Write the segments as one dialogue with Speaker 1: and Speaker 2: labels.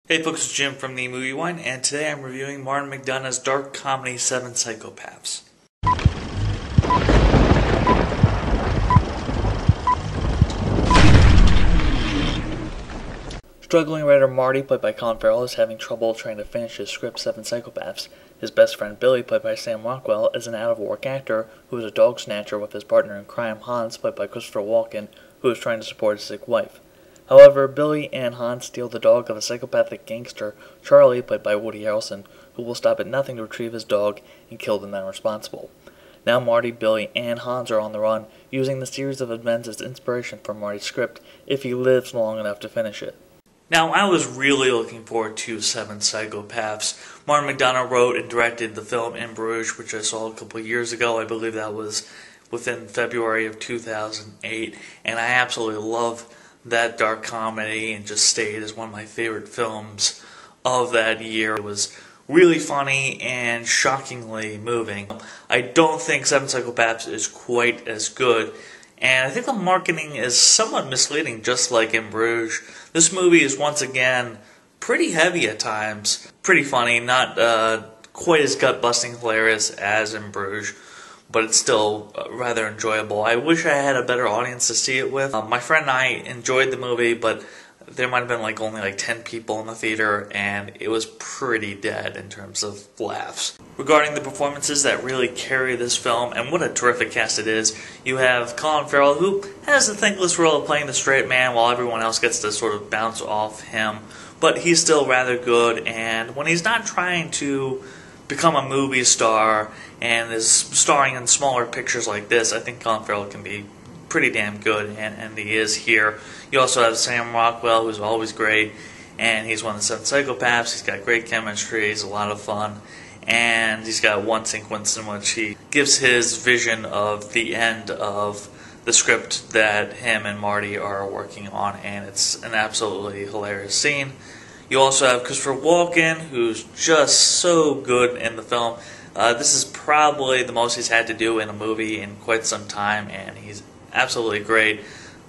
Speaker 1: Hey folks, it's Jim from the Movie Wine, and today I'm reviewing Martin McDonagh's dark comedy 7 Psychopaths. Struggling writer Marty, played by Colin Farrell, is having trouble trying to finish his script 7 Psychopaths. His best friend Billy, played by Sam Rockwell, is an out-of-work actor who is a dog snatcher with his partner in crime, Hans, played by Christopher Walken, who is trying to support his sick wife. However, Billy and Hans steal the dog of a psychopathic gangster, Charlie, played by Woody Harrelson, who will stop at nothing to retrieve his dog and kill the man responsible. Now Marty, Billy, and Hans are on the run, using the series of events as inspiration for Marty's script, if he lives long enough to finish it. Now, I was really looking forward to 7 Psychopaths. Martin McDonagh wrote and directed the film In Bruges, which I saw a couple of years ago. I believe that was within February of 2008, and I absolutely love that dark comedy and just stayed as one of my favorite films of that year. It was really funny and shockingly moving. I don't think 7 Psychopaths is quite as good, and I think the marketing is somewhat misleading, just like In Bruges. This movie is once again pretty heavy at times, pretty funny, not quite as gut-busting hilarious as In Bruges, but it's still rather enjoyable. I wish I had a better audience to see it with. My friend and I enjoyed the movie, but there might have been only 10 people in the theater, and it was pretty dead in terms of laughs. Regarding the performances that really carry this film, and what a terrific cast it is, you have Colin Farrell, who has the thankless role of playing the straight man while everyone else gets to sort of bounce off him, but he's still rather good, and when he's not trying to become a movie star and is starring in smaller pictures like this, I think Colin Farrell can be pretty damn good, and he is here. You also have Sam Rockwell, who's always great, and he's one of the 7 Psychopaths. He's got great chemistry, he's a lot of fun, and he's got one sequence in which he gives his vision of the end of the script that him and Marty are working on, and it's an absolutely hilarious scene. You also have Christopher Walken, who's just so good in the film. This is probably the most he's had to do in a movie in quite some time, and he's absolutely great.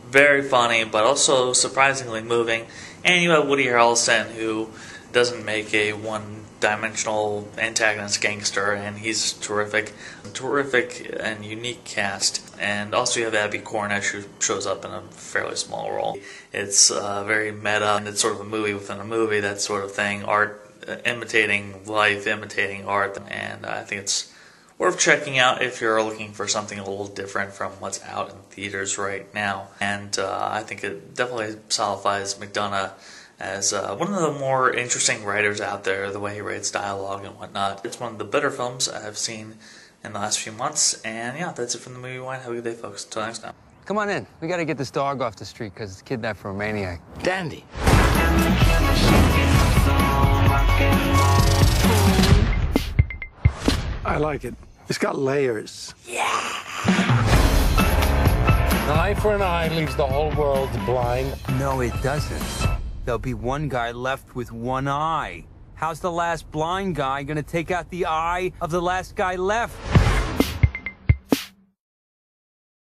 Speaker 1: Very funny, but also surprisingly moving. And you have Woody Harrelson, who doesn't make a one-dimensional antagonist gangster, and he's terrific. Terrific and unique cast. And also you have Abby Cornish, who shows up in a fairly small role. It's very meta, and it's sort of a movie within a movie, that sort of thing. Art imitating life, imitating art, and I think it's worth checking out if you're looking for something a little different from what's out in theaters right now. And I think it definitely solidifies McDonagh as one of the more interesting writers out there, the way he writes dialogue and whatnot. It's one of the better films I've seen in the last few months. And yeah, that's it from the Movie Wine. Have a good day, folks. Until next time.
Speaker 2: Come on in. We got to get this dog off the street because it's kidnapped from a maniac.
Speaker 3: Dandy.
Speaker 4: I like it. It's got layers.
Speaker 3: Yeah.
Speaker 5: An eye for an eye leaves the whole world blind.
Speaker 2: No, it doesn't. There'll be one guy left with one eye. How's the last blind guy gonna take out the eye of the last guy left?